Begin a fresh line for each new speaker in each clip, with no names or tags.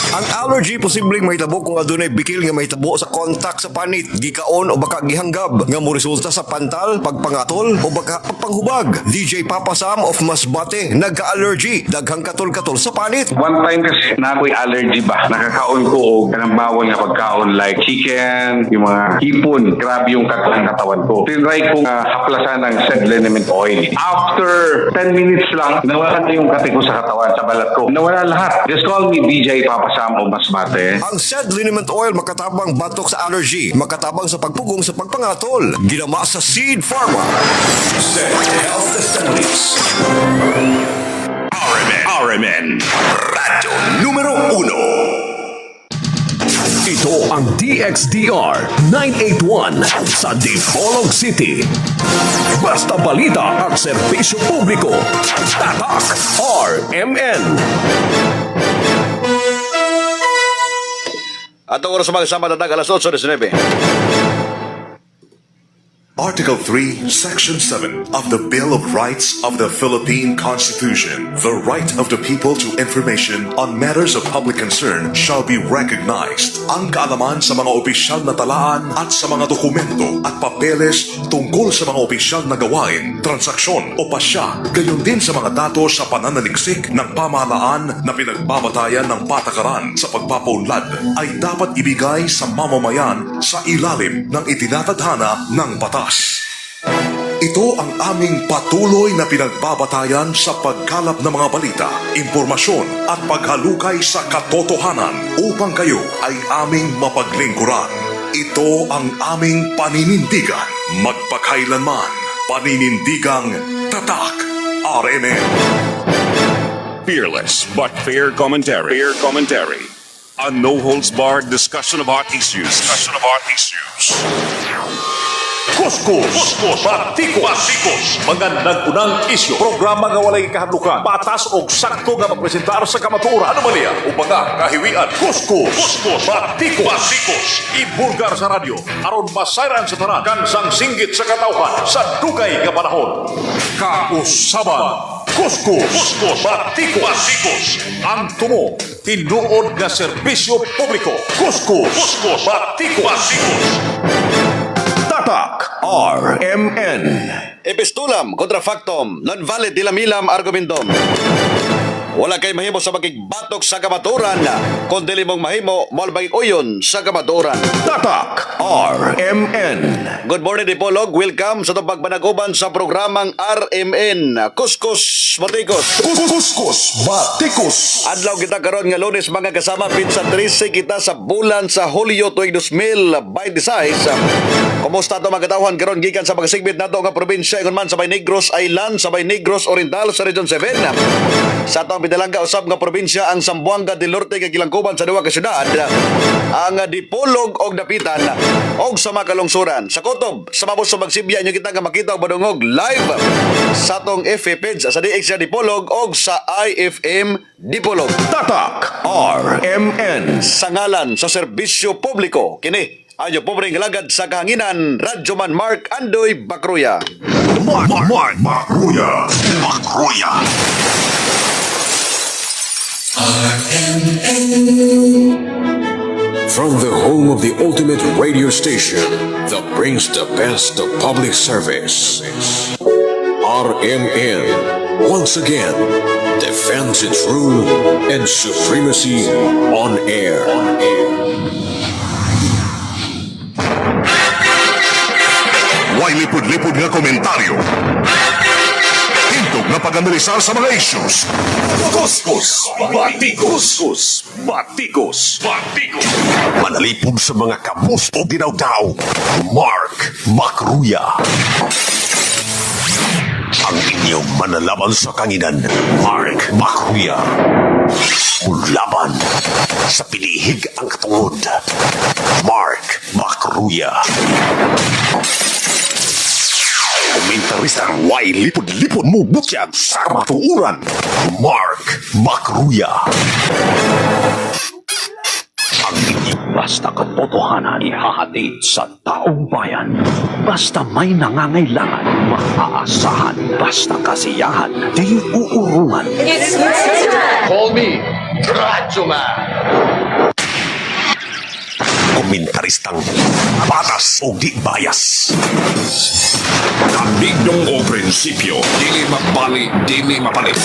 Ang allergy posibleng mahitabo kung adunay bikil nga mahitabo sa kontak sa panit, gikaon o baka gihanggab nga mo resulta sa pantal, pagpangatol o baka pagpanghubag. DJ Papa Sam of Masbate nagka-allergy, daghang katol-katol sa panit.
One time kasi na ako'y allergy ba, nakakaon ko o kanang bawal nga pagkaon like chicken, yung mga hipon, grabe yung katawan ko. Tinry kong haplasan ng said liniment oil. After 10 minutes lang, nawala na yung kate ko sa katawan, sa balat ko. Nawala lahat. Just call me DJ Papa Sam o Masbate.
Ang said liniment oil makatabang batok sa allergy, makatabang sa pagpugong sa pagpangatol. Ginama sa Seed Pharma. Said Health Establish. RMN Radyo Numero 1.
Ito ang DXDR 981 sa Dipolog City. Basta balita at serbisyo publiko. Tatak RMN.
At ang oras mga dadag alas 8:19.
Article 3, Section 7 of the Bill of Rights of the Philippine Constitution. The right of the people to information on matters of public concern shall be recognized. Ang kaalaman sa mga opisyal na talaan at sa mga dokumento at papeles tungkol sa mga opisyal na gawain, transaksyon o pasya, gayon din sa mga datos sa pananaliksik ng pamahalaan na pinagbabatayan ng patakaran sa pagpapaunlad ay dapat ibigay sa mamamayan sa ilalim ng itinatadhana ng batas. Ito ang aming patuloy na pinagbabatayan sa pagkalap ng mga balita, impormasyon at paghalukay sa katotohanan upang kayo ay aming mapaglingkuran. Ito ang aming paninindigan, magpakailanman, paninindigang tatak RMN.
Fearless but fair commentary. Fair commentary. A no-holds-barred discussion of hot issues.
Kuskus, Batikos, magandang unang isyu. Programa nga walay kahadlukan, batas o sakto nga magpresentar sa kamatuoran. Anomalya o mga kahiwian. Kuskus, Batikos, ibulgar sa radyo, aron masayran sa tanan, kansang singgit sa katawhan, sa dugay nga panahon. Kausaban, Kuskus, Batikos, ang tumo, tinuod nga serbisyo publiko. Kuskus, Batikos. Tatak RMN.
Epistulam kontra factum, non valid dilamilam argumentum. Wala kay mahimo sa magigbatok sa kamaturan, kundi limong mahimo malbay uyon sa kamaturan.
Tatak RMN.
Good morning, Dipolog. Welcome sa itong pagbanaguban sa programang RMN. Kuskus, Batikos.
Kuskus, Batikos.
Adlaw kita karon nga Lunes mga kasama pinsa 13 kita sa bulan sa Hulyo tuig 2026. Kumusta to mga katawhan karon gikan sa mga sigbit nato nga probinsya ingon man sa Bay Negros Island, sa Bay Negros Oriental sa Region 7. Sa atong pinalangga usab nga probinsya ang Zamboanga del Norte kay gilangkuban sa duha ka syudad, ang Dipolog og Dapitan og sa mga kalungsuran. Sa kutob sa mabos sa Magsibya inyo kita nga makita og badungog live sa atong FB page sa DX Dipolog og sa IFM Dipolog.
Tatak RMN.
Sa ngalan sa serbisyo publiko kini ang pobreng lagad sa kahanginan, Radyoman Mark Andoy Bacruya.
Mark Bacruya.
From the home of the ultimate radio station that brings the best of public service, RMN once again defends its rule and supremacy on air.
May lipod-lipod nga komentaryo. Hintog na pag-analisar sa mga issues.
Kuskus, Batikos.
Manalipog sa mga kabus o ginawdaw. Mark Bacruya. Ang inyong manalaban sa kanginan, Mark Bacruya. Laban sa pilihig ang katungod, Mark Bacruya. Komentarista ang way lipod-lipod mo butyag sa kamatuuran, Mark Bacruya. Ang inyong
basta katotohanan ihahatid sa taong bayan. Basta may nangangailangan, maaasahan. Basta kasiyahan, di uurungan.
Call me Radyo Man.
Komentaristang patas o di bias. Kandignong o prinsipyo, dili magbali, dili mapalit.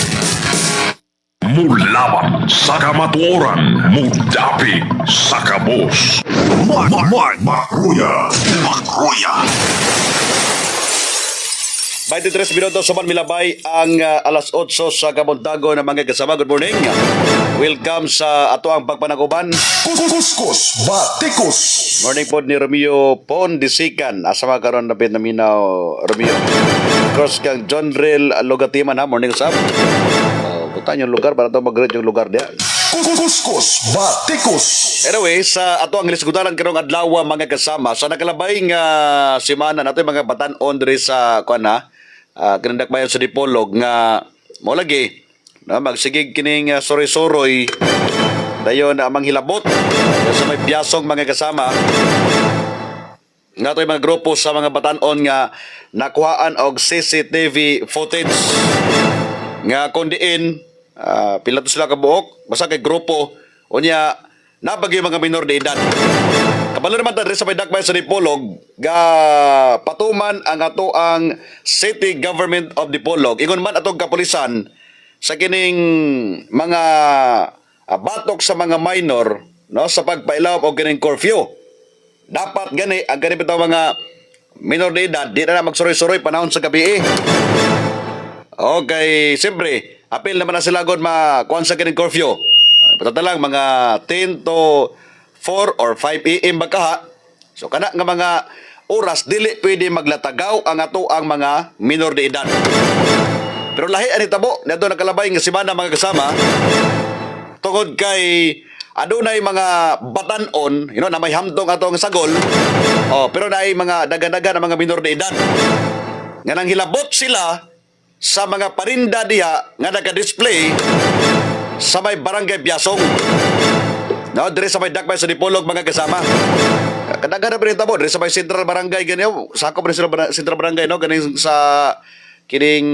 Mulaban sa kamatuoran, mudapig sa kabos. Makruya.
23 minutos suman milabay ang alas 8 sa Kabuntago ng mga kasama. Good morning. Welcome sa ato ang pagpanaguban.
Kuskus Batikos.
Morning po ni Romeo Pondisikan. Asa mga karon na pinaminaw, Romeo. Cross kang John Rel Logatiman ha. Morning usap. Butan yung lugar para ito mag-rate yung lugar diya.
Kuskus Batikos.
Anyway, sa ato ang lisgudaran karong adlaw mga kasama sa nakalabay nga semana nato yung mga batan-on diri sa kuana kinandakbayan sa Dipolog nga mo lagi na magsigig kining soroy-soroy dayon na manghilabot sa may biyasong mga kasama nga to yung mga grupo sa mga batan-on nga nakuhaan og CCTV footage nga kundiin pila to sila kabuok basta kay grupo unya nabagay mga minor de edad. Kabalo naman ta sa may dakbayan sa Dipolog ga patuman ang ato ang City Government of Dipolog. Ingon man atong kapulisan sa kining mga batok sa mga minor no sa pagpailaw og kining curfew. Dapat gani ang gani bitaw mga minor de edad di na magsuroy-suroy panahon sa gabi. Okay, siyempre, apil naman na sila gud makuan sa kining curfew. Patata lang mga 10 to 4 or 5 AM bakaha. So kana nga mga oras dili pwede maglatagaw ang ato ang mga minor de edad. Pero lahi ani tabo nadto nakalabay nga semana mga kasama tungod kay adunay mga batan-on, na may hamtong atong sagol. Pero naay mga daga-daga na mga minor de edad. Nga nang hilabot sila sa mga parinda diha nga naka-display sa may barangay Biasong. No, dire sa may dakbay sa Dipolog mga kasama. Kadaghan na pa rin tabo, dire sa may Central Barangay ganyan, sakop rin sa Central Barangay no, ganing sa kining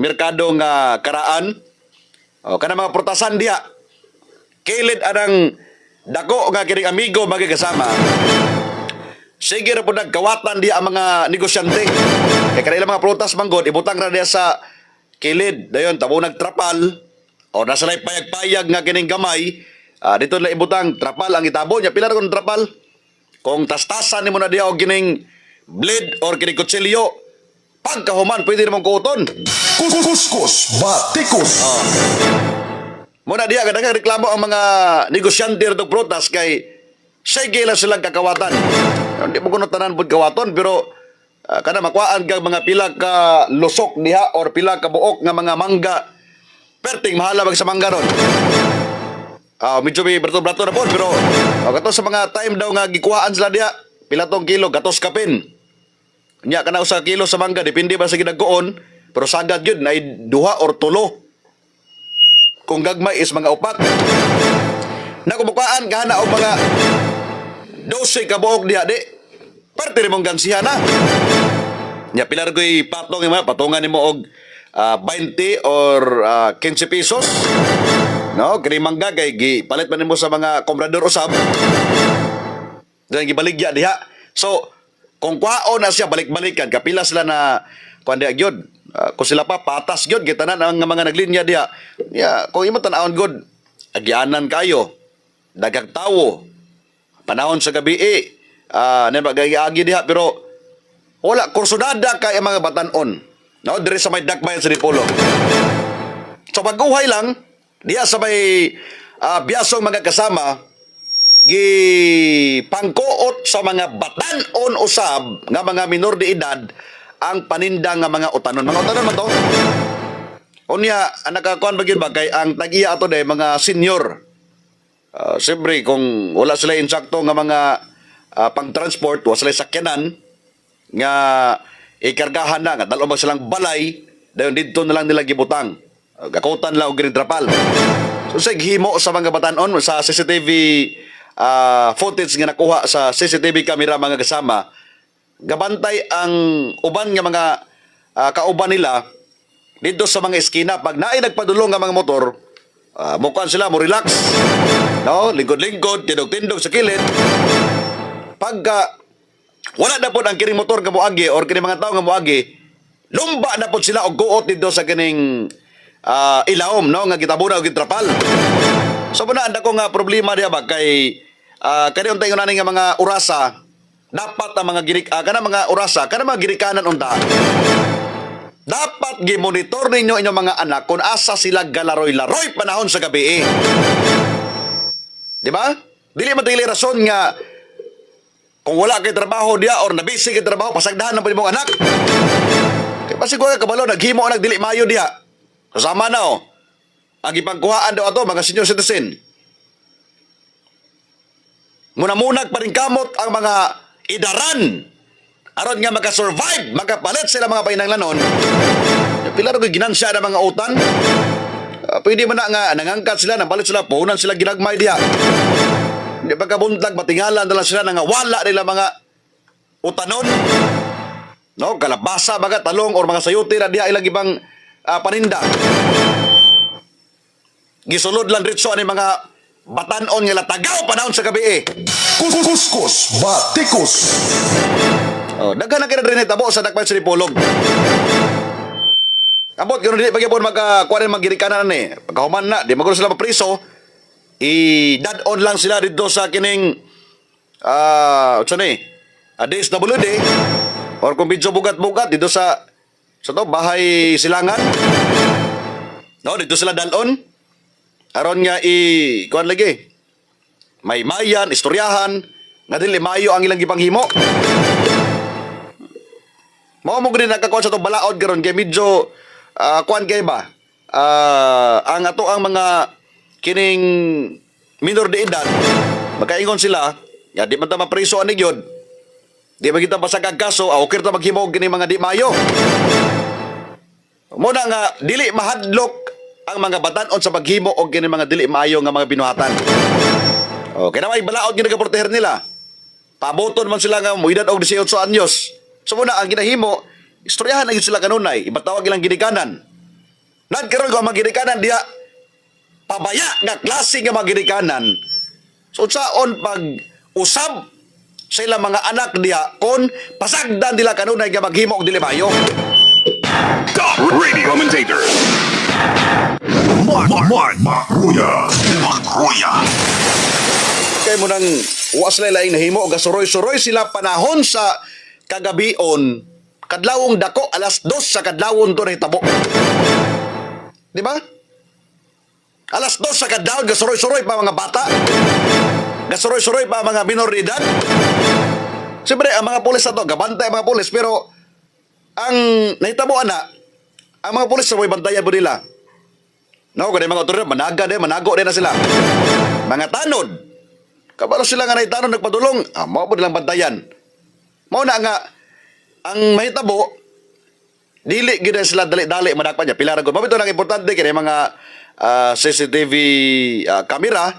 merkado nga karaan. Kana mga prutasan diha. Kilid anang dako nga kining amigo mga kasama. Sige ra po nagkawatan diha ang mga negosyante. Kaya kanila mga prutas manggod ibutang ra diha sa kilid. Dayon tabo nagtrapal o nasa lay payag-payag nga kining gamay. Dito na ibutang trapal ang itabo niya. Pila na kung trapal? Kung tastasan ni mo na diya o gining blade or kining kutsilyo, pagkahuman, pwede naman kuuton.
Kuskus Batikos.
Muna diya, kadang reklamo ang mga negosyante rin prutas kay sige lang silang kakawatan. Hindi mo kuno tanan po kawaton, pero kada makuhaan ka mga pila ka lusok diha or pila ka buok nga mga mangga, perting mahalabag sa mangga ron. Medyo may brato-brato na po, pero kato sa mga time daw nga gikuhaan sila diha, pila tong kilo, gatos kapin. Nya kana usa kilo sa mangga, depende ba sa ginagkuon, pero sagad yun, na 2 or 3. Kung gagmay is mga 4. Na kumukaan, gana o mga 12 kabuok diha, di, parte rin mong gansihan na. Nya pilar ko'y patong yung patungan mo og 20 or 15 pesos. No, kini mangga kay gipalit man nimo sa mga komprador usab. Diyan gibaligya diha. So, kung kwaon na siya balik-balikan, kapila sila na kuan diha gyud. Kung sila pa patas gyud gitanan ang mga naglinya diha. Ya, kung imo tan-awon gud, agianan kayo. Daghang tawo. Panahon sa gabi na magagi diha pero wala kursunada kay ang mga batan-on. No, dire sa may dakbayan sa Dipolog. So pag-uhay lang diya sa may Biasong mga kasama gipangkuot sa mga batan-on usab nga mga minor de edad ang paninda nga mga utanon. Mga utanon man to. Unya nakakuan ba gyud ba kay ang tag-iya ato day mga senior. Siyempre kung wala sila insakto nga mga pang-transport, wala sila sakyanan nga ikargahan na nga dalo ba silang balay dayon didto na lang nila gibutang. Gakutan lang og green trapal. So sa himo sa mga batan-on sa CCTV footage nga nakuha sa CCTV camera mga kasama, gabantay ang uban nga mga kauban nila dito sa mga eskina. Pag naay nagpadulong nga mga motor, mukuan sila mo relax, no, lingkod-lingkod, tindog-tindog sa kilid. Pagka wala na po ang kining motor nga moagi or kining mga tao nga moagi, lumba na po sila og guot dito sa kining ilawom, no, nga gitabuna og gitrapal. So muna anda ko nga problema diha ba kay kani untay nga mga urasa, dapat ang mga kana mga urasa, kana mga girikanan unta, dapat gi-monitor ninyo inyong mga anak kung asa sila galaroy-laroy panahon sa gabi. Di ba? Dili man dili rason nga kung wala kay trabaho diya or nabisi kay trabaho, pasagdahan ng mong anak. Kaya pasiguro kabalo, naghimo anak dili mayo diya. Kasama na ang ipangkuhaan daw ato mga senior citizen. Muna-munag pa rin kamot ang mga idaran aron nga makasurvive, makapalit sila mga painanglanon. Pila rin ginansya na mga utan. Pwede man na nga nangangkat sila, napalit sila, puhunan sila ginagmay diya. Hindi pagkabuntag, matingalan na lang sila nga wala nila mga utanon. No, kalabasa, mga talong, or mga sayuti na diya ilang ibang paninda. Gisulod lang ritso ani mga batanon nga latagaw panahon sa gabi.
Kuskus Batikos.
Daghan na kina rin itabo sa dakpan sa Dipolog. Abot, gano'n di pagyapon magkakuha rin magirikanan ni. Pagkahuman na, di magkaroon sila mapriso, i-dad-on lang sila dito sa kining DSWD or kung medyo bugat-bugat dito sa to, bahay silangan. No, dito sila dal-on. Aron nga kuan lagi. May mayan, istoryahan, nga dili mayo ang ilang gipanghimo. Mao mo gid nakakuha sa to balaod karon kay medyo kuan kay ba? Ang ato ang mga kining minor de edad, magkaingon sila, ya di man ta mapriso ani gyud. Di ba kita basag kaso, okay ta maghimo kini mga di mayo. Muna nga dili mahadlok ang mga batanon sa paghimo og kini mga dili maayo nga mga binuhatan. Okay na may balaod nga nagaporteher nila. Paboton man sila nga muidad og 18 anyos. So muna ang ginahimo, istoryahan na yun sila kanunay, ibatawag ilang ginikanan. Nagkaroon ko ang mga ginikanan diya, pabaya nga klase nga mga ginikanan. So saon pag usab sa ilang mga anak diya, kon pasagdan nila kanunay nga maghimo og dili maayo.
Top radio commentator.
Magruya.
Kaya mo nang was lain nahimo og gasuroy-suroy sila panahon sa kagabion, kadlawong dako alas 2 sa kadlawon to nahitabo. Di ba? Alas 2 sa kadlawon gasuroy-suroy pa mga bata. Gasuroy-suroy pa mga minor de edad. Siyempre ang mga pulis na to, gabantay ang mga pulis, pero ang nahitabo ana, ang mga pulis sa may bantayan po nila. No, kaya mga otoridad, manago din na sila. Mga tanod, kabalo sila nga naitanod nagpadulong, mao po nilang bantayan. Mao na nga ang mahitabo dili gid sila dali-dali madakpan niya pila ra gud. Mabito nang importante kini mga CCTV camera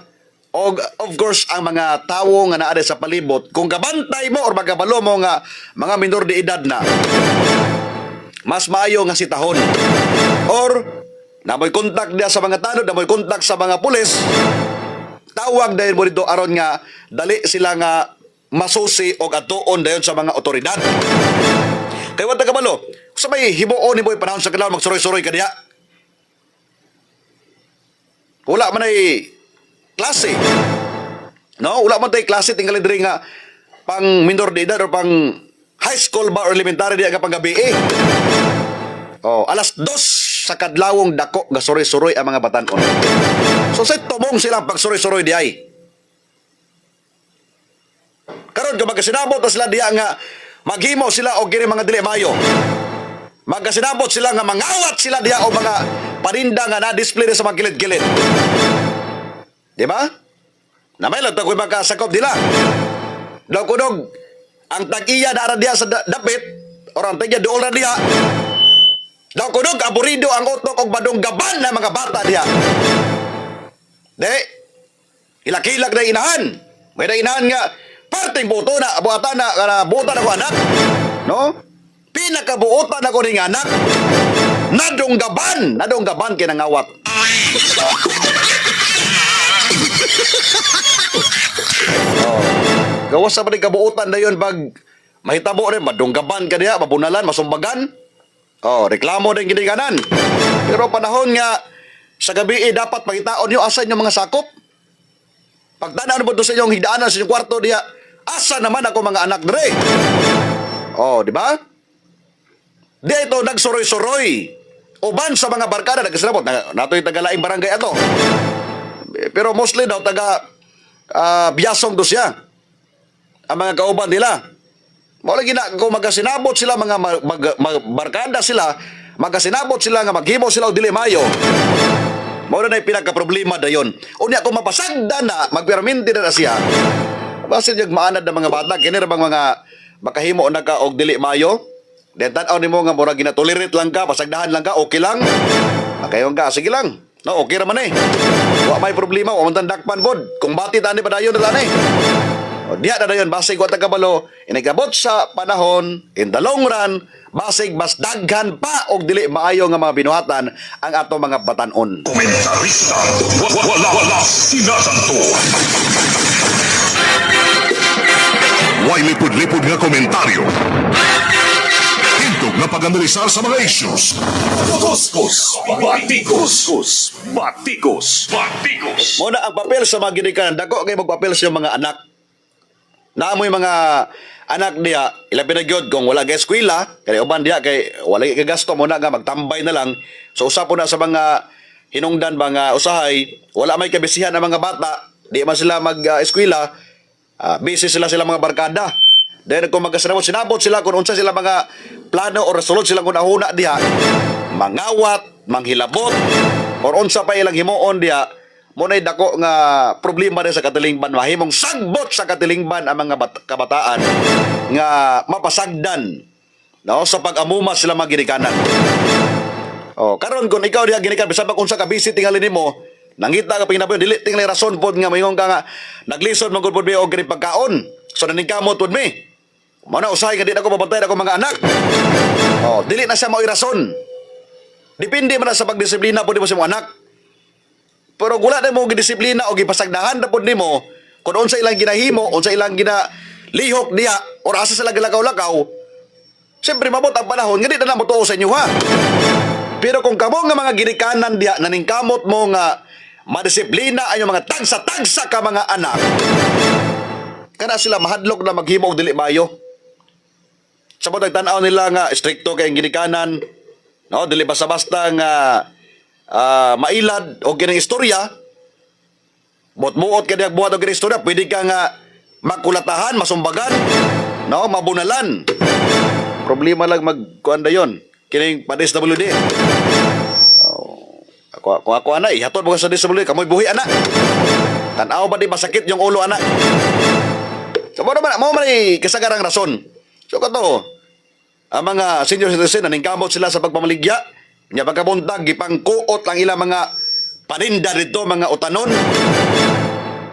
og of course ang mga tawo nga naa sa palibot. Kung gabantay mo or magabalo mo nga mga minor de edad na, mas maayo nga sitahon. Or namoy kontak dia sa mga tanod, namoy kontak sa mga pulis, tawag dahil mo dito aron nga dali sila nga masusi o atuon dayon sa mga otoridad. Kaya wala kabalo, sa may himuon ni Boy panahon sa kadlawon magsuroy-suroy ka diya. Wala man ay klase. No, wala man tay klase tinggal diri nga pang minor de edad o pang high school ba or elementary diya ka pang gabi. Alas 2 sa kadlawong dako gasuroy-suroy ang mga batanon. So sa tumong silang pagsuroy-suroy di ay. Karon kung magkasinabot na sila diya nga maghimo sila o kini mga dili mayo. Magkasinabot sila nga mangawat sila diya o mga paninda nga na-display sa mga gilid-gilid. Di ba? Namay lang tako'y magkasakop nila. Daw kunog, ang tag-iya na diya sa dapit o ang tag-iya dool na diya. Daw kunog, aburido ang utok o badong-gaban na mga bata diya. Di, ilakilag na inahan. May nainahan nga, parting buto na, buhatan na, buhatan ako anak. No? Pinakabuotan ako ning anak. Nadunggaban kinangawat. Gawas sa maning kabuotan na yun pag mahitabo rin, madunggaban ka diya, mabunalan, masumbagan. Reklamo din ginikanan. Pero panahon nga, sa gabi dapat pakitaon nyo asan yung mga sakop. Pagtanaan mo doon sa inyong higdaanan sa inyong kwarto diya, asa naman ako mga anak dre. Di ba? Di ito nagsuroy-suroy. Uban sa mga barkada, nagkasilabot, nato yung tagalaing barangay ato. Pero mostly daw, biyasong do siya. Ang mga kauban nila. Mula kung magasinabot sila, mga barkada sila, magasinabot sila nga maghimo sila o dili mayo. Muna na yung pinagka-problema na yun. Unya kung mapasagda na, magperminti na siya, basin yung maanad ng mga bata, kinira bang mga makahimo na ka o dili mayo, then tanaw ni mo nga mura ginatolerate lang ka, pasagdahan lang ka, okay lang. Makayon ka, sige lang. No, okay naman eh. Wa may problema, wa man tandakpan bod. Kung bati tani pa dayon na eh. Diya na dayon, basig wa tagabalo, inigabot sa panahon, in the long run, basig mas daghan pa og dili maayo nga mga binuhatan ang ato mga batanon.
Komentarista. Wala sinasanto. Way lipod-lipod nga komentaryo. Hintog nga pag-analisar sa mga issues. Kuskus, batikos.
Muna ang papel sa mga ginikanan, dako kay magpapel sa mga anak. Naamoy mga anak niya, ilang pinagyod kung wala kay eskwela, kaya uban diya kay wala kay gasto mo na nga magtambay na lang. So usap po na sa mga hinungdan mga usahay, wala may kabisihan ang mga bata, di man sila mag-eskwela, busy sila mga barkada. Dahil kung sinabot sila kung unsa sila mga plano o resolute sila kung nahuna diya, mangawat, manghilabot, or unsa pa ilang himuon diya, muna'y dako nga problema rin sa katilingban, mahimong sagbot sa katilingban ang mga kabataan nga mapasagdan, no, sa pag-amuma sila mga ginikanan. Karon kung ikaw diha ginikan bisag unsa ka busy tingali nimo, nangita ka pinapoy dili tingali rason pod nga mayong ka nga naglisod man gud pod mi og gani pagkaon. So naningkamot pod mi. Mao usahay ka di ako mabantay ako mga anak. Dili na siya mao rason. Depende man sa pagdisiplina pod mo sa mga anak. Pero gula na mo gidisiplina o gipasagdahan na po nimo kung unsa ilang ginahimo, unsa ilang ginalihok diya, or asa sila galakaw-lakaw, siyempre mabot ang panahon, nga di na mo tuo sa inyo ha. Pero kung kamo nga mga ginikanan diya, naningkamot mo nga madisiplina ay mga tagsa-tagsa ka mga anak, kana sila mahadlok na maghimo og dili mayo. Sa pagtanaw nila nga stricto kay ginikanan, no, dili basta-basta nga mailad o kinang istorya, buot-buot ka diag buhat o kinang istorya, pwede ka nga makulatahan, masumbagan, no, mabunalan. Problema lang magkuanda yon, kining pa-DSWD. Ako ana, ihatod mo ka sa DSWD, kamoy buhi ana. Tanaw ba di masakit yung ulo ana? So mo man kasagarang rason. So kato, ang mga senior citizen naningkamot sila sa pagpamaligya. Nya pagkabuntag gipangkuot ang ilang mga paninda dito, mga utanon.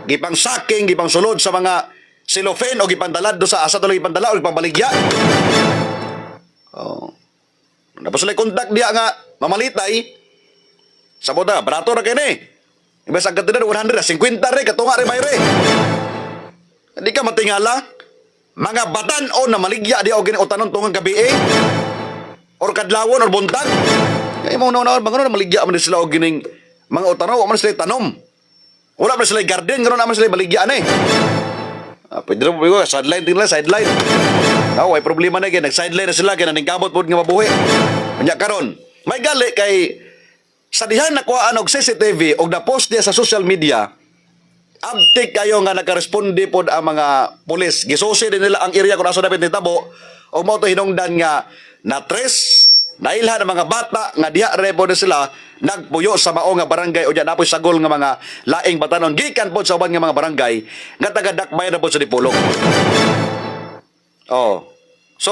Gipang saking, gipang sulod sa mga silofen o gipandalad do sa asa tuloy ipandala o gipambaligya. Tapos ulay kontak diya nga mamalitay. Sa boda, barato ra kini. Imbes ang katinan 100, 50 re katunga re bayre. Hindi ka matingala mga batan-on na maligya di o gini utanon tungang gabi or kadlawon or buntag. Kaya mo na mga maligya man sila og gining mga utanaw, man sila tanom. Wala man sila garden, ganoon naman sila baligyan Pwede rin po sideline din lang, sideline. Ay problema na nag-sideline na sila, kaya naningkamot po nga mabuhi. Kanya karon, may gali kay sa dihan nakuhaan og CCTV og na-post niya sa social media. Abtik kayo nga nakaresponde po ang mga pulis. Gisusi din nila ang area kung nasa dapat nitabo o mo to hinungdan nga na-tres nailhan ang mga bata nga diha repo na sila nagpuyo sa mao nga barangay o diyan napoy sagol nga mga laing batanon gikan pod sa uban nga mga barangay nga taga-dakbay na pod sa Dipolog. So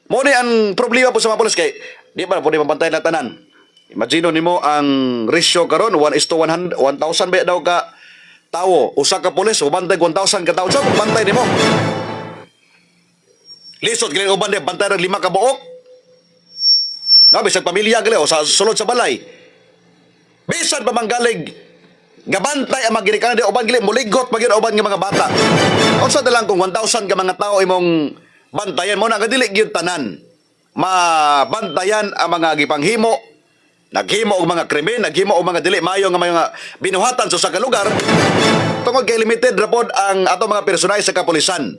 mo ni ang problema po sa mga pulis kay di ba pwede mapantay na tanan. Imagino nimo ang ratio karon 1:100, 1,000 ba daw ka tawo, usa ka pulis, ubantay 1,000 ka tawo. So, bantay nimo. Lisod gali uban de bantay ng 5 ka buok. No, bisag pamilya gali o sa sulod sa balay. Bisan pa manggalig gabantay ang magirikanan di uban gali muligot pag yun uban nga mga bata. Unsa dalang kung 1,000 ka mga tao imong bantayan mo na kadili gyud tanan. Mabantayan ang mga gipanghimo, naghimo og mga krimen, naghimo og mga dili mayo nga mga binuhatan sa usa ka lugar. Tungod kay limited ra pod ang ato mga personal sa kapulisan.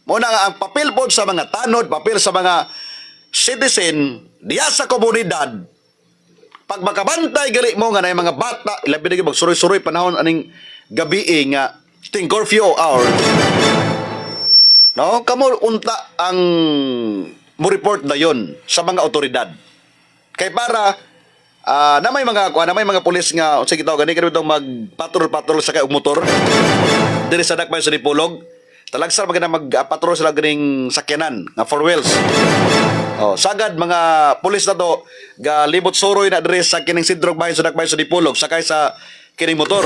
Muna nga ang papel po sa mga tanod, papel sa mga citizen diya sa komunidad. Pag makabantay gali mo nga na yung mga bata, ilabi na magsuroy-suroy panahon aning gabi nga ting curfew hour. No, kamo unta ang mo report na yon sa mga otoridad. Kay para na may mga pulis nga sige taw gani kadto mag-patrol sa kay og motor. Diri sa dakmay sa Dipolog. Talagsar maganda mag-patrol sila ganing sakyanan nga four wheels. Oh, sagad mga pulis na to galibot suroy na diri sa kining sidrog bahin sa dakbahin sa Dipolog sakay sa kining motor.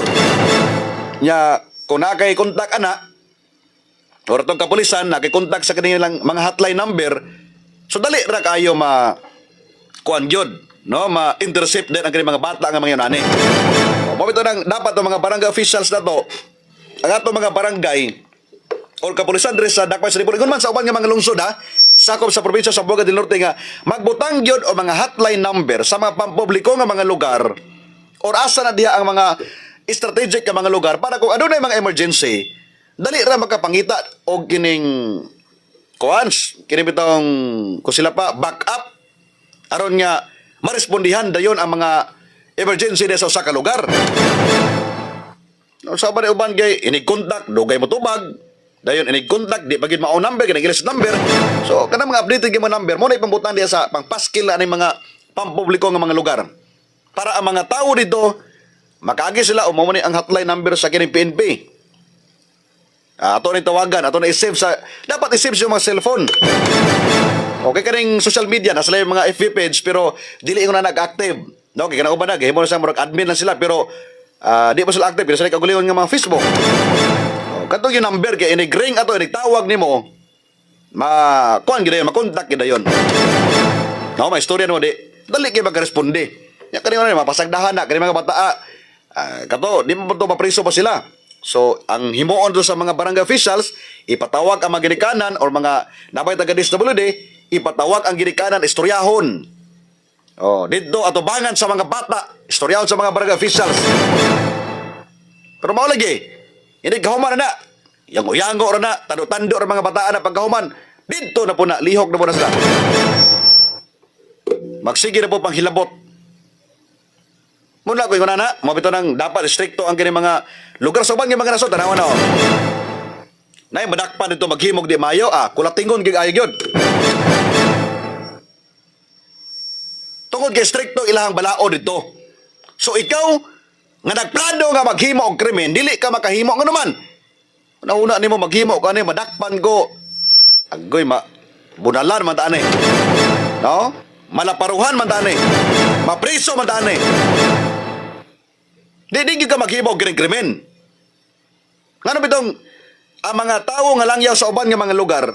Nya kung na kay kontak ana or tong kapulisan na kay kontak sa kanilang mga hotline number, so dali ra kayo kuan gyud, no, ma-intercept din ang kanilang mga bata nga mga yunani. Mo bitaw nang dapat ang mga barangay officials na to, ang ato mga barangay or kapulisan diri sa dakbahin sa Dipolog kun man sa uban nga mga lungsod sakop sa probinsya sa Boga del Norte nga magbutang gyud o mga hotline number sa mga pampubliko nga mga lugar or asa na diha ang mga strategic nga mga lugar para kung adunay mga emergency dali ra makapangita og kining kuans kini bitong kung sila pa backup aron nga marespondihan dayon ang mga emergency sa usa ka lugar. No, sa uban gay inig contact dugay mo tubag dayon inig contact di bagid mao number kanang ilis number. So kanang mga updated gyud mo number mo na ipambutan diya sa pangpaskil ani mga pampubliko nga mga lugar. Para ang mga tao dito makaagi sila o mo ni ang hotline number sa kining PNP. Ato ni tawagan, ato na i-save sa dapat i-save sa mga cellphone. Okay kaning social media na sila yung mga FB page pero dili ko na nag-active. No, kay kanang uban na gihimo na sa murag admin lang sila pero di pa sila active pero sila kaguliwan nga mga Facebook. Katong yung number kay inig-ring ato inig-tawag nimo kuan gid dayon makontak gid dayon. No, may istorya mo di dali kay magresponde. Ya kani na mapasagdahan na kani mga bata kato di mo to mapriso pa sila. So ang himuon do sa mga barangay officials ipatawag ang mga ginikanan or mga nabay taga DSWD ipatawag ang ginikanan istoryahon. Oh, dito atubangan sa mga bata istoryahon sa mga barangay officials. Pero mao lagi ini gahuman na. Yango-yango ra na, tando-tando ra mga bataan na pagkahuman. Dito na po na, lihok na po na sila. Magsige na po pang hilabot. Muna ko yung na, mabito nang dapat stricto ang kini mga lugar sa mga nasod. Tanawan na, na yung madakpan dito maghimog di mayo, kulatingon gig ayog yun. Tungod kay stricto ilahang balao dito. So ikaw, nga nagplano nga maghimo og krimen, dili ka makahimo nga naman. Nauna nimo maghimo ko ani madakpan ko. Agoy bunalan man taani. No? Malaparuhan man taani. Mapriso man taani. Di ka maghimo og krimen. Ngano bitong ang mga tawo nga langyaw sa uban nga mga lugar,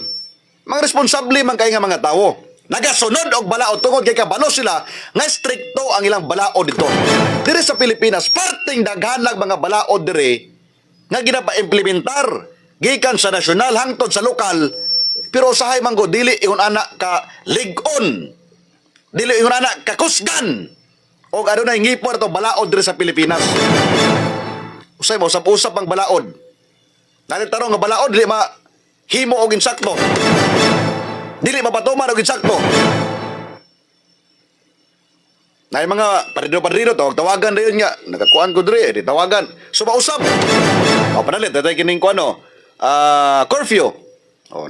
mga responsable man kay nga mga tawo. Nagasunod og balaod tungod kay kabalo sila nga strikto ang ilang balaod dito. Diri sa Pilipinas, parting daghanag mga balaod diri nga ginapa-implementar gikan sa nasyonal hangtod sa lokal pero usahay man go dili ingon anak ka ligon. Dili ingon anak ka kusgan. Og adunay ngipon ato balaod diri sa Pilipinas. Usay mo usap-usap ang balaod. Nanitarong nga balaod dili himo og insakto. Dili mapatuman og insakto. Na yung mga padrino tawagan na yun nga. Nakakuan ko diri, di tawagan. So mausap. Panalit, tatay kining ko curfew.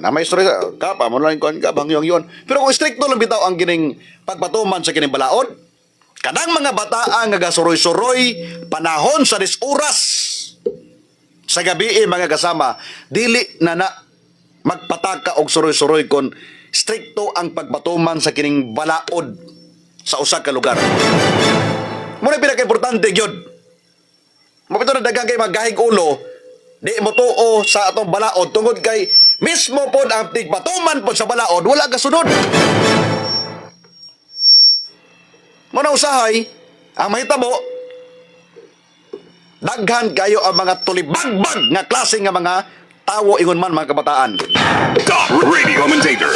Na may istorya, kapa, mo lang kuan ka, bangyong yun. Pero kung stricto lang bitaw ang kining pagpatuman sa kining balaod, kadang mga bataan nga gasuroy-suroy, panahon sa 10 oras. Sa gabi mga kasama, dili na magpataka og suroy-suroy kon stricto ang pagpatuman sa kining balaod sa usa ka lugar. Muna pinaka-importante gyud. Mapito na dagang kay maggahig ulo, di mo tuo sa atong balaod tungod kay mismo pod ang tigpatuman pod sa balaod, wala kasunod. Muna usahay, ang mahitabo, daghan kayo ang mga tulibagbag nga klase nga mga tawo ingon man mga kabataan.
Top radio commentator.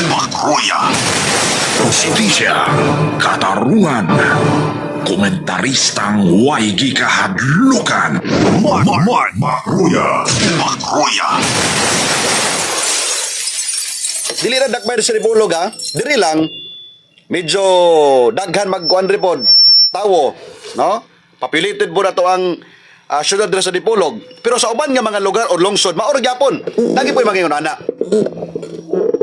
Makruya.
Justisya, katarungan, komentaristang way gikahadlukan.
Makruya.
Dili na dakbay sa Ribulog ha. Diri lang medyo daghan magkuan repod tawo, no? Populated po na to ang syudad diri sa Dipolog. Pero sa uban nga mga lugar o lungsod, maor gyapon. Lagi po mga ana.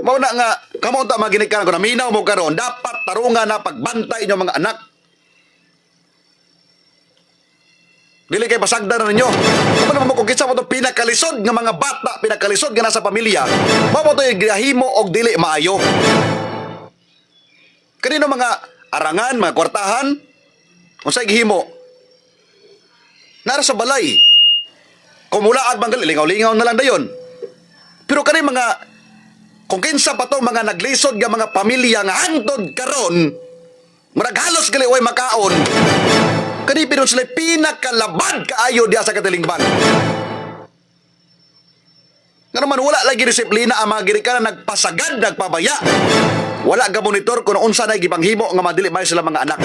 Mao na nga kamo ta maginika ko na minaw mo karon dapat tarungan na pagbantay inyo mga anak. Dili kay pasagdan ninyo. Kung naman mo kung kitsa mo itong pinakalisod nga mga bata, pinakalisod nga nasa pamilya, mao mo ito yung gihimo og dili maayo. Kanino mga arangan, mga kwartahan, kung sa'y gihimo, nara sa balay. Kung mulaag bang lingaw-lingaw na lang dayon. Pero kanino mga, kung kinsa pa to mga naglisod nga mga pamilya nga hantod karon, maraghalos gali way makaon, kani pinon sila pinakalabad kaayo diya sa katilingban. Nga naman wala lagi disiplina ang mga girikanan nagpasagad, nagpabaya. Wala ga monitor kung unsa na gipanghimo nga madili may sila mga anak.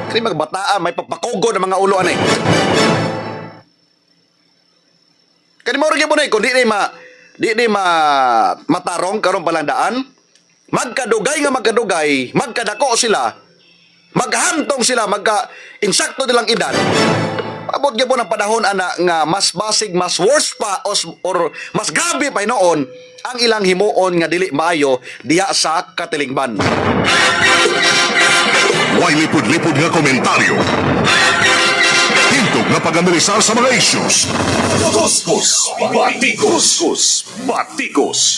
Kani mga bataan may papakugo ng mga ulo anay. Kani mo rin mo na kung di matarong karon palandaan, magkadugay, magkadako sila, maghantong sila, insakto nilang edad. Abot gyud po ng panahon ana nga mas basig, mas worse pa or mas grabe pa noon ang ilang himuon nga dili maayo diya sa katilingban.
Way lipod-lipod nga komentaryo. Hintog nga pag-analisar sa mga issues.
Batikos.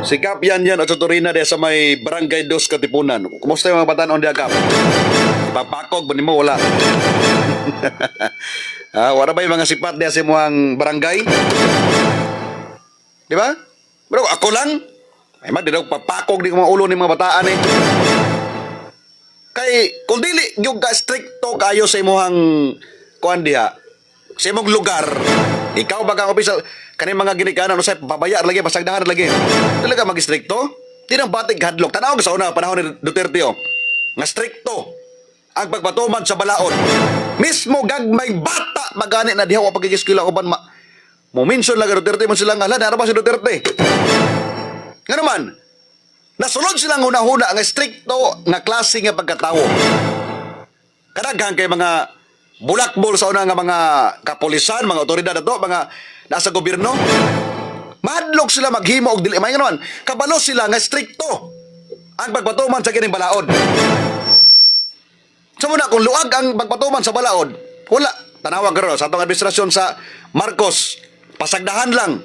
Si Kap yan at tuturina diya sa may Barangay 2 Katipunan. Kumusta yung mga batanon diya, Kap? Papakog ba mo wala? Wala ba yung mga sipat diya sa mga barangay? Di ba? Pero ako lang, ay di daw papakog di ko mga ulo ni mga bataan eh. Kay, kung dili yung ka-stricto kayo sa imuhang kuhan diha, sa imong lugar, ikaw ba kang opisyal, kaning mga ginikanan, no, sa pabayar lagi, pasagdahan lagi. Talaga mag-stricto? Di nang batig hadlok. Tanaw sa una, panahon ni Duterte, oh. Nga stricto ang pagpatuman sa balaod. Mismo gagmay bata magani na diha wa pagkikiskila ko ban mo mention lang Duterte mo sila nga hala ba si Duterte. Nga naman, nasulod silang hunahuna ang stricto nga klase nga pagkatawo. Kadaghan kay mga bulakbol sa una nga mga kapulisan, mga otoridad ato, mga nasa gobyerno. Madlok sila maghimo og dili may naman. Kabalo sila nga stricto ang pagpatuman sa kining balaod. So muna, kung luag ang pagpatuman sa balaod, wala. Tanawag karon sa atong administrasyon sa Marcos, pasagdahan lang.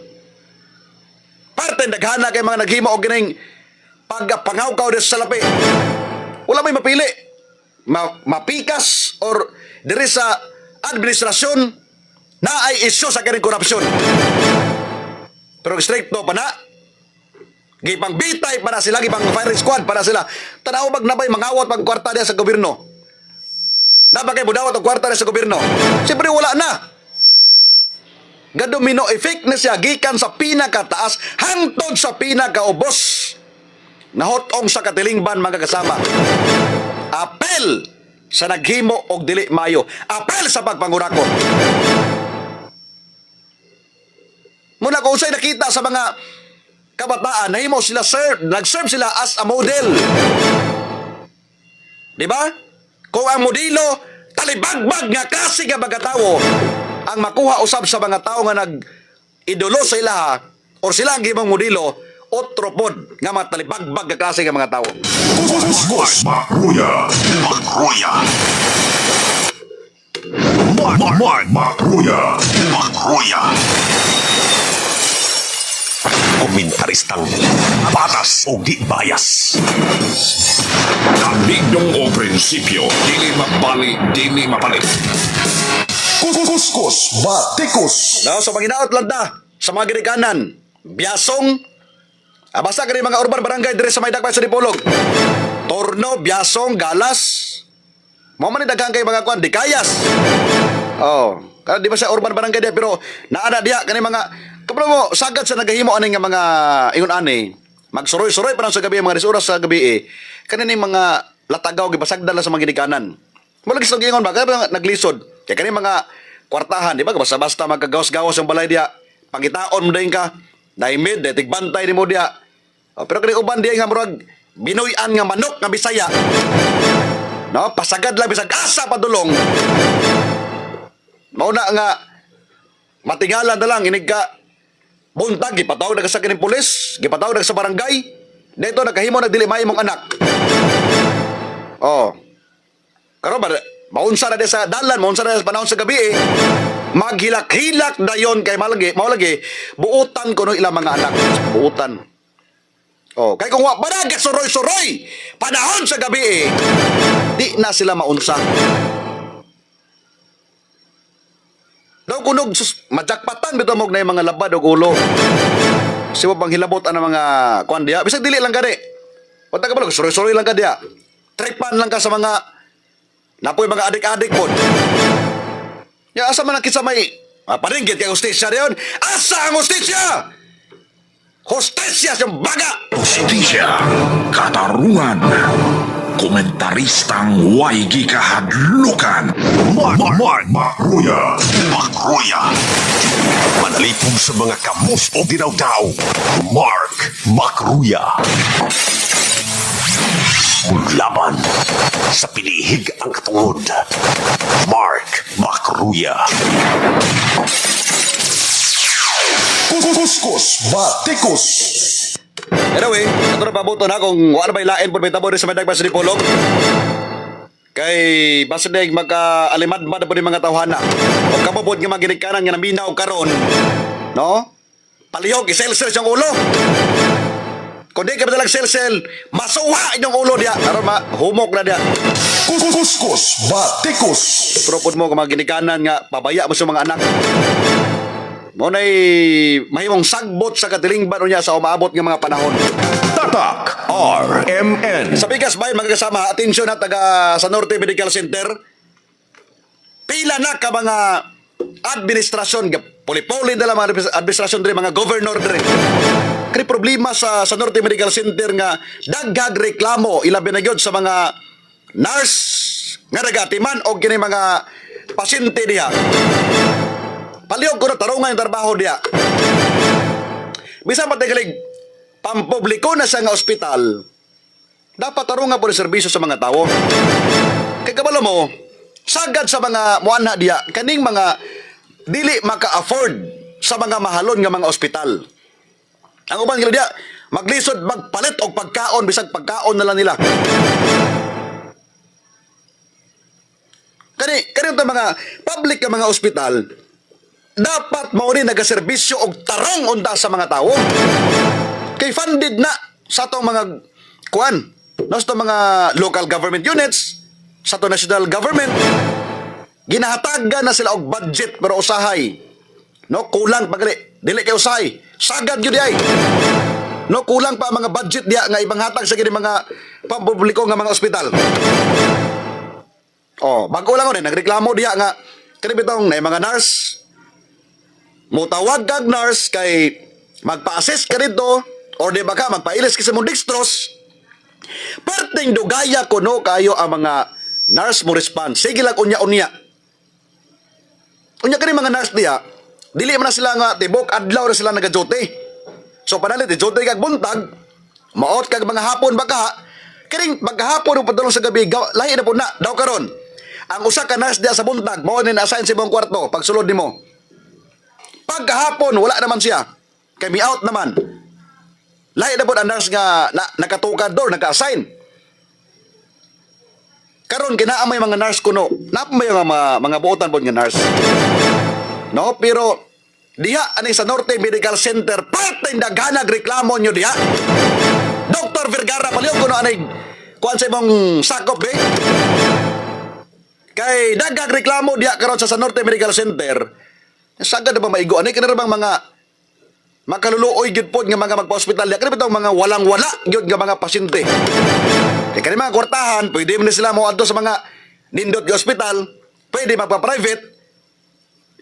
Parte daghana kay mga naghimo og kining pagpangawkaw sa salapi. Wala may mapili. Mapikas or diri sa administrasyon na ay isyu sa kining korupsyon. Pero stricto pa na. Gipang bitay para sila, gipang firing squad para sila. Tanaw magnabay mangawat pag kwarta diya sa gobyerno. Napakay budawat ang kwarta sa gobyerno. Siyempre wala na. Gadomino effect na siya gikan sa pinakataas hangtod sa pinakaubos. Nahotong sa katilingban mga kasama. Apel sa naghimo og dili mayo. Apel sa pagpangurakot. Muna kung sa'y nakita sa mga kabataan, nahimo sila nag-serve sila as a model. Di ba? Kung ang modelo, talibagbag nga kasi nga mga tao, ang makuha usab sa mga tao nga nag-idolo sa ilaha, or sila ang gimong modelo, otropod nga mga talibagbag nga klase nga mga tao.
Makruya. Makruya.
komentaristang patas o di bias.
Kanigdong o prinsipyo, dili mabali, dili mapalit.
Kuskus Batikos.
No, so manginaot lang ta sa mga ginikanan. Biasong, basta kani mga urban barangay dire sa may dakpay sa Dipolog. Torno, Biasong, Galas. Mo man ni daghang kay mga kwan, Dikayas. Oh, kada di ba sa urban barangay dia pero naana dia kani mga kabalo mo sagad sa nagahimo ani nga mga ingon ani. Magsuroy-suroy pa lang sa gabi mga oras sa gabi kani ni mga latagaw gibasagdal sa mga ginikanan. Mo lagi sa gingon ba kaya naglisod. Kaya kani mga kwartahan, di ba? Basta-basta magkagawas-gawas ang balay dia. Pangitaon mo din ka. Daimid, tigbantay ni mo dia. Pero kani uban dia nga murag binuyan nga manok nga Bisaya. No, pasagad lang bisag asa padulong. Mauna nga matingalan na lang inig ka buntag gipatawag na sa kining pulis, gipatawag na sa barangay. Dito nakahimo na dili may mong anak. Oh. Karon ba maunsa na di sa dalan, maunsa na sa panahon sa gabi maghilak-hilak dayon kay maulagi buutan ko no ilang mga anak, buutan. Oh, kay kung wa baraga suroy-suroy panahon sa gabi di na sila maunsa. Daw kunog majakpatan bitaw mo na yung mga labad o ulo. Siwa bang hilabot ang mga kuan diya, bisag dili lang gani. Wala ka ba suroy-suroy lang ka diya. Tripan lang ka sa mga napoy mga adik-adik po. Ya, asa man nakita may paringgit kay hostesya diyon? Asa ang hostesya? Hostesya siyang baga!
Justisya, katarungan, komentaristang way gikahadlukan.
Mark Makruya. Manalipong sa mga kamus o dinaw-daw. Mark Makruya. Laban sa pinihig ang katungod. Mark Makruya.
Kuskus Batikos.
Anyway, ito na pabuto na kung wala ba ilain po may tabo rin sa may dagpas sa Dipolog. Kay basta na magka-alimad-mad po mga tawhana. O kamabot nga mga ginikanan nga naminaw karon, no? Palihog, isel-sel siyang ulo. Kung di ka ba talang sel-sel, masuha inyong ulo diya. Aron humok na diya.
Kuskus Batikos.
Pero po mo kung mga ginikanan nga, pabaya mo sa mga anak. Muna'y mahimong sagbot sa katilingban niya sa umaabot ng mga panahon.
Tatak RMN.
Sa bigas bayan mga kasama, atensyon na taga sa Norte Medical Center. Pila na ka mga administrasyon, puli-puli na lang mga administrasyon din, mga governor din. Kaya problema sa Norte Medical Center nga daghag reklamo ilabi na gyud sa mga nurse nga nagatiman o kini mga pasyente diha. Palihog ko na tarungan yung trabaho diya. Bisa matagalig, pampubliko na siya nga ospital, dapat tarungan po ng serbisyo sa mga tao. Kaya kabalo mo, sagad sa mga muanha diya, kaning mga dili maka-afford sa mga mahalon nga mga ospital. Ang uban nila diya, maglisod, magpalit o pagkaon, bisag pagkaon na lang nila. Kani ito mga public nga mga ospital, dapat mauni nagaserbisyo og tarong unta sa mga tao. Kay funded na sa atong mga kuan, no, sa atong mga local government units, sa atong national government. Ginahatagan na sila og budget pero usahay. No, kulang pagali. Dili kay usahay. Sagad gyud ay. No, kulang pa ang mga budget diya nga ibang hatag sa kini mga pampubliko nga mga ospital. Oh, bago lang rin nagreklamo diya nga kani bitong na mga nurse mutawag kag nurse kay magpa-assess ka dito or di ba ka magpailis ka sa mong dextrose. Perting dugaya ko no kayo ang mga nurse mo respond. Sige lang unya-unya. Unya kani mga nurse diya, dili man na sila nga tibok adlaw na sila nagajote. So panalit jote kag buntag, maot kag mga hapon baka kining maghapon ug padulong sa gabi lahi na po na daw karon. Ang usa ka nurse diya sa buntag mao ni na-assign sa ibang kwarto pagsulod nimo. Pagkahapon, wala naman siya. Kay mi out naman. Lahi na po ang nurse nga nakatukad doon, naka-assign. Karon kinaamay mga nurse kuno. Napamay mga buotan po nga nurse. No, pero diha ani sa Norte Medical Center parteng daghanag reklamo nyo diha. Dr. Vergara palihog kuno anay kuan sa imong sakop be. Kay daghang reklamo diha karon sa Norte Medical Center. Sagad na ba maigo ani kana bang mga makaluluoy gyud pod nga mga magpa-ospital diha kana bitong mga walang-wala gyud nga mga pasyente. Kay kani mga kwartahan pwede mo na sila mo adto sa mga nindot nga ospital, pwede magpa-private.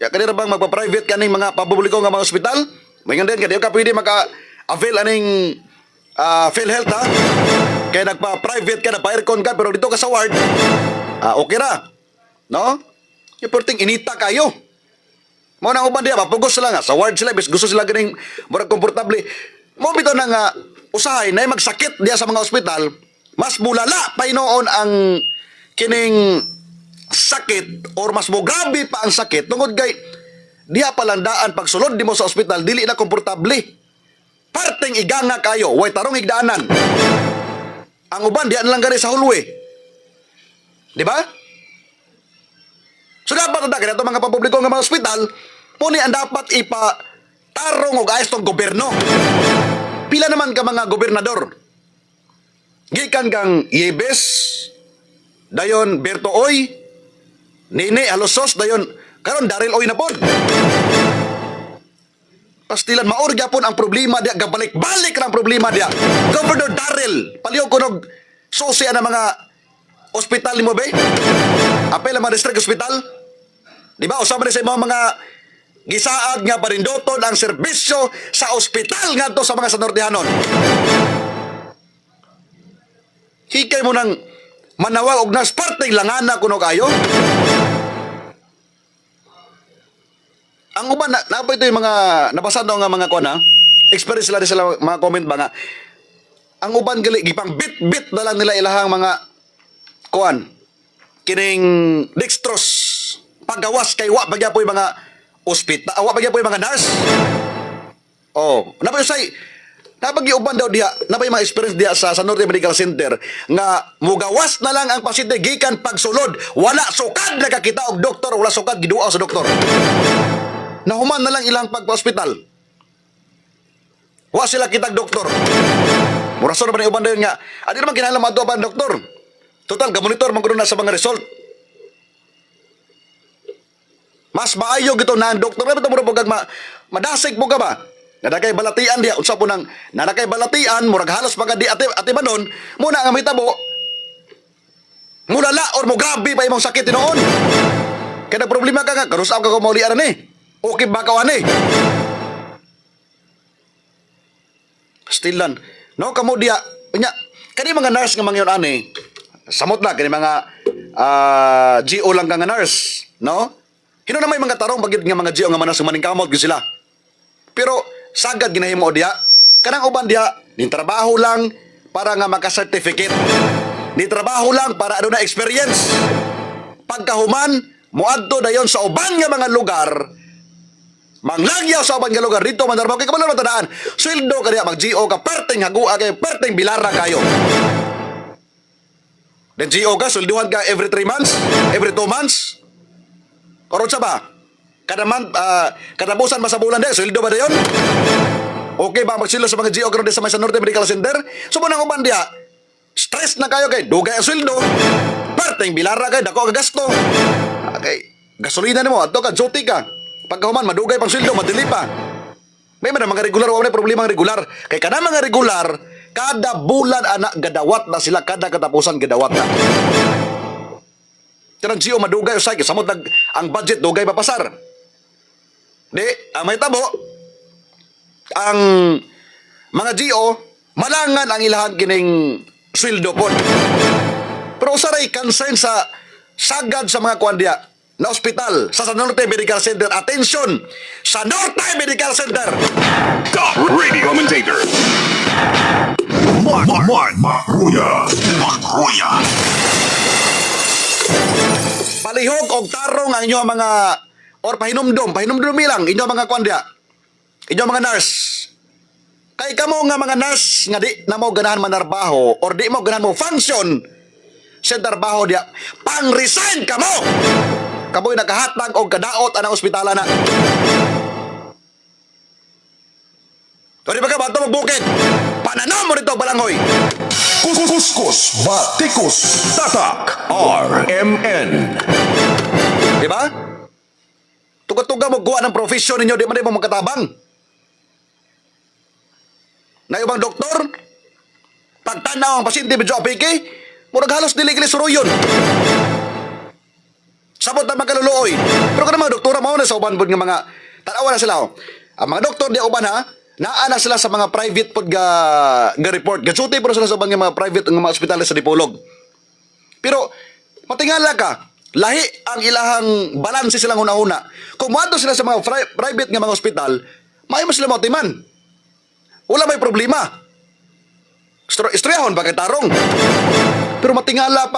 Ya kanira bang magpa-private kaning mga papubliko nga mga ospital? May nga din kadi ka pwede maka-avail aning PhilHealth ha. Kaya nagpa-private ka, nagpa-aircon ka pero dito ka sa ward. Okay ra. No? Yung perting inita kayo. Mo nang uban diya mapugos sila nga sa ward sila bis gusto sila ganing murag komportable. Mo bitaw na nga usahay na magsakit diya sa mga ospital, mas bulala pa inoon ang kining sakit or mas mo grabe pa ang sakit tungod kay diha palandaan pagsulod di mo sa ospital dili na komportable. Parteng iganga kayo, way tarong igdaanan. Ang uban diha lang gani sa hallway. Di ba? So dapat na kaya mga pampubliko nga mga ospital, muni ang dapat ipatarong og ayos tong gobyerno. Pila naman ka mga gobernador. Gikan kang Yebes, dayon Berto Oy, Nene Alosos, dayon karon Daryl Oy na pod. Pastilan maor gyapon ang problema dia, gabalik-balik ra ang problema dia. Governor Daryl, palihog kunog susi ana mga ospital nimo be? Apel ang mga district hospital? Di ba usab na sa mga gisaad nga parindoton ang serbisyo sa ospital ngadto sa mga Sanortehanon. Hikay mo nang manawag og nas parteng langana kuno kayo. Ang uban na ito yung mga nabasa daw nga mga kuan ha. Experience sila mga comment ba nga. Ang uban gali gipang bit na lang nila ilahang mga kuan kining dextrose paggawas kay wa bagya po yung mga ospital, wa bagya po yung mga nurse. Oh, napayusay napag-iuban daw diha, napay mga experience diha sa Norte Medical Center nga mugawas na lang ang pasyente gikan pagsulod, wala sukad nakakita og doktor, wala sukad giduaw sa doktor. Nahuman na lang ilang pagpa-hospital. Wa sila kitag doktor. Murason ba ni uban dayon nga, adi naman kinahanglan madto pa ang doktor. Total gamonitor man kuno na sa mga result. Mas maayo gito na ang doktor, bitaw mo pag madasig mo ka ba? Nadakay balatian diya, unsa po nang nadakay balatian, murag halos pagka di ati manon, muna nga mahitabo. Mulala or mo grabe pa imong sakit noon. Kaya problema ka nga, karusaw ka kumaulian ni. Okay ba kawan eh? Stilan. No, kamo diya. Kani mga nurse nga mangyon ani. Samot na, kani mga GO lang ka nga nurse. No? Hino na may mga tarong bagid nga mga GO nga manas maningkamot gyud sila. Pero sagad ginahimo diya. Kanang uban diya, nin trabaho lang para nga maka-certificate. Nin trabaho lang para aduna experience. Pagkahuman, muadto dayon sa uban nga mga lugar. Manglagyaw sa uban nga lugar dito man trabaho kay kabalo matadaan. Sweldo ka diya mag-GO ka perteng hagua kay perteng bilara kayo. Then GO ka swelduhan ka every 3 months, every 2 months. Karon sa ba? Katapusan ba sa bulan din? Sweldo ba dayon? Okay ba magsilo sa mga GO karon sa Mesa Norte Medical Center? So mo nang uban diya, stress na kayo kay dugay ang sweldo. Perteng bilara kay dako ka gasto. Okay, gasolina nimo adto ka duty ka. Pagkahuman madugay pang sweldo, madili pa. May mga regular wa may problema ang regular. Kay kana mga regular, kada bulan anak gadawat na sila, kada katapusan gadawat na. Karang GO madugay usay samot ang budget dugay papasar. Di, ang may tabo, ang mga GO, malangan ang ilahan kining sweldo po. Pero usaray concern sa sagad sa mga kuandya na ospital sa Norte Medical Center. Attention! Sa Norte Medical Center!
Top radio commentator.
Magruya.
Palihog og tarong ang inyo mga or pahinumdum lang inyo mga kuandya. Inyo mga nurse. Kay kamo nga mga nurse nga di na mo ganahan manarbaho or di mo ganahan mo function sa trabaho diya, pang-resign kamo! Kamoy nakahatag og kadaot anang ospitala na. mo bukid. Pananaw mo rito, balanghoy.
Kuskus, batikos, tatak, RMN.
Diba? Tuga-tuga mo gawa ng profesyon ninyo, di man mo magkatabang. Na ibang doktor, pagtanaw ang pasyente medyo apike, murag halos dili-gili suruyon. Sabot na magkaluluoy. Pero kung mga doktora mo na sa uban pod nga mga tanawa na sila. Ang mga doktor di uban ha, naana sila sa mga private pod ga report. Gatsuti pero sila sa uban nga mga private nga mga ospital sa Dipolog. Pero matingala ka, lahi ang ilahang balanse silang una-una. Kung muadto sila sa mga private nga mga ospital, maayo mo sila mautiman. Wala may problema. Istriyahon pa kay tarong. Pero matingala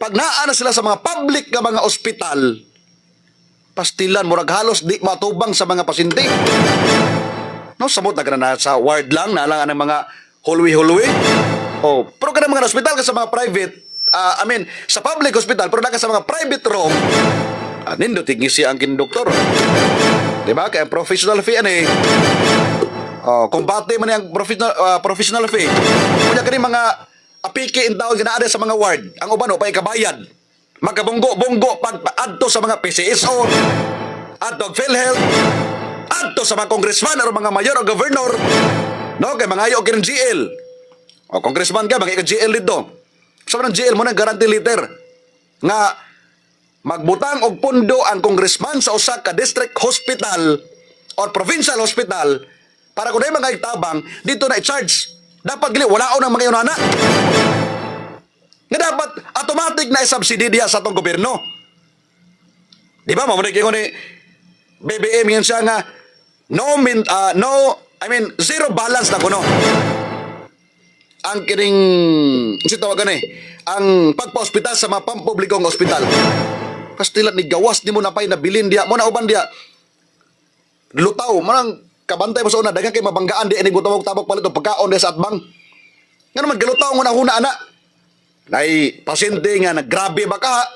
pag naa na sila sa mga public nga mga ospital, pastilan, murag halos di matubang sa mga pasyente. No, samot na sa ward lang, nalang ang mga hulwi-hulwi. Oh, pero ka mga ospital ka sa mga private, sa public hospital, pero na ka sa mga private room, nindo tigisi ang kindoktor. Diba? Kaya professional fee, kumbate man yung professional fee. Kanya ka rin mga apike in taon ginaada sa mga ward. Ang uban pa ikabayad. Magkabunggo-bunggo adto sa mga PCSO, adto PhilHealth, adto sa mga congressman o mga mayor o governor. No, kay mga ayo ng GL. O congressman ka, mga GL dito. Sa mga GL mo na guarantee letter nga magbutang og pundo ang congressman sa usa ka district hospital or provincial hospital para kung na mga itabang dito na i-charge. Dapat gili, walaon ang mga yunana. Nga dapat automatic na i-subsidy diya sa itong gobyerno. Di ba? Mamunig ko ni BBM yan siya nga zero balance na kuno. Ang kining tawagan ang pagpa-ospital sa mga pampublikong ospital. Pastilan ni gawas ni mo na pay nabilin diya. Mo na uban diya. Lutaw, manang kabantay mo sa una, dagan kay mabanggaan di, inig tabok palit o pagkaon di sa atbang. Nga naman, galutaw mo na huna, anak. Nay, pasyente nga, naggrabe ba ka,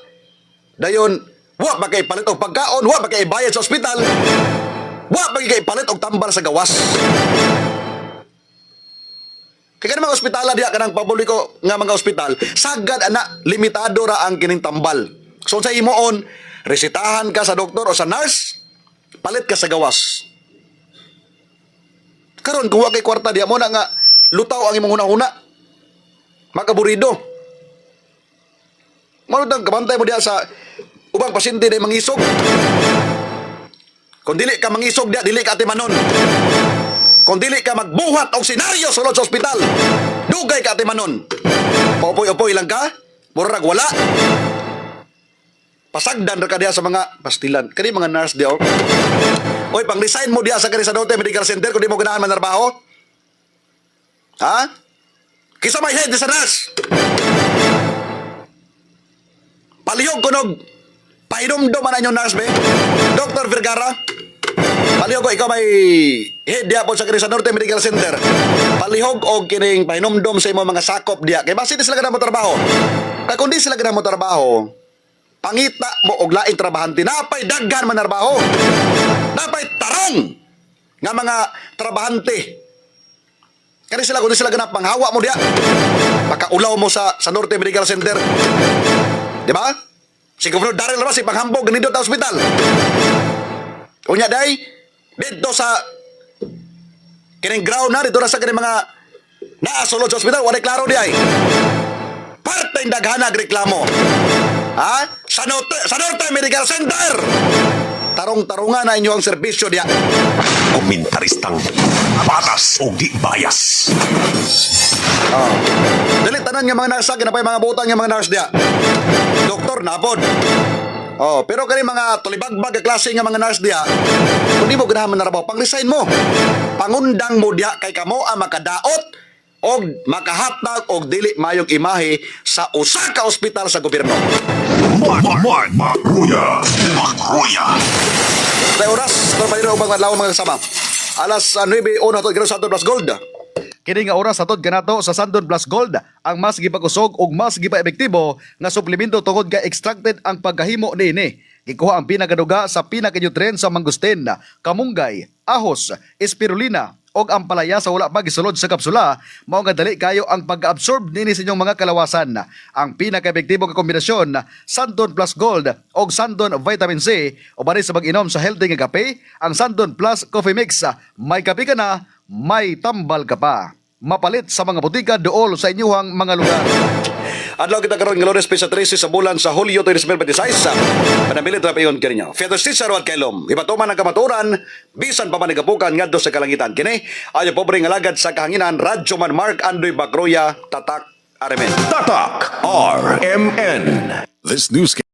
dayon, wa ba kay palit o pagkaon, wa ba kay bayad sa ospital, wa ba kay palit o tambal sa gawas. Kaya ka mga ospitala diya, kanang pabuliko nga mga ospital, sagad, anak, limitado ra ang kining tambal. So, sa imoon, resitahan ka sa doktor o sa nurse, palit ka sa gawas. Karon kung wa kay kwarta diya mo na nga lutaw ang imong hunahuna. Makaburido. Mao tang kabantay mo diya sa ubang pasyente na mangisog. Kung dili ka mangisog diya, dili ka atimanon. Kung dili ka magbuhat og senaryo sulod sa ospital, dugay ka atimanon. Paupoy-upoy lang ka, murag wala. Pasagdan ra ka diya sa mga pastilan. Kani mga nurse diya. Oy, pang-resign mo diya sa Carizadote Medical Center kung di mo ganahan manarbaho? Ha? Kisa may head sa nurse. Palihog kunog. Pahinomdom man ang nurse, be. Dr. Vergara. Palihog ko, ikaw may head diya po sa Carizadote Medical Center. Palihog o kining pahinomdom sa imong mga sakop diya. Kaya basi di sila ganahan mo trabaho. Kaya kung di sila ganahan mo trabaho, pangita mo og laing trabahante, napay daghan manarbaho. Napay tarong nga mga trabahante. Kani sila kung di sila ganap panghawa mo diya. Pagkaulaw mo sa Norte Medical Center. Di ba? Si Governor Daryl Ross ipanghambog ganito sa ospital. Unya day dito sa kining ground na dito na sa kining mga naasulod sa ospital, wala klaro di ay. Parte yung daghanag reklamo. Ha? Sa Norte Medical Center. Tarong-tarungan na inyo ang serbisyo diya.
Komentaristang patas o di bias.
Dili tanan nga mga nurse, ginapay mga butang nga mga nurse diya. Doktor, napod. Pero kani mga tulibagbag klase nga mga nurse diya, kung di mo ganahan manarabaw, pang-resign mo. Pangundang mo diya kay kamo ang makadaot og makahatag og dili mayong imahe sa usa ka ospital sa gobyerno.
Makruya.
Sa oras, trabaho ubang adlaw mga kasama. Alas 9:01 hatod garo sa Santon Plus Gold. Kini nga oras hatod kanato sa Santon Plus Gold ang mas gipakusog ug mas gipa-epektibo nga suplemento tungod ka extracted ang paghahimo niini. Gikuha ang pinakaduga sa pinaka-nutrient sa mangustin, kamunggay, ahos, espirulina og ang palaya sa wala pa gisulod sa kapsula mao nga dali kayo ang pag-absorb nini sa inyong mga kalawasan. Ang pinaka-epektibo nga kombinasyon Sandon Plus Gold og Sandon Vitamin C o bari sa pag-inom sa healthy nga kape, ang Sandon Plus Coffee Mix. May kape ka na, may tambal ka pa. Mapalit sa mga butika dool sa inyong mga lugar. Adlaw kita karon nga Lunes sa 13 sa bulan sa Hulyo 2026. Panabilit ra payon kini. Fetos si Sarwat Kailom. Ipatuman ang kamaturan bisan pa manigapukan ngadto sa kalangitan kini. Ayo pobre nga lagad sa kahanginan Radyo Man Mark Andoy Bacroya Tatak RMN.
Tatak RMN.
This news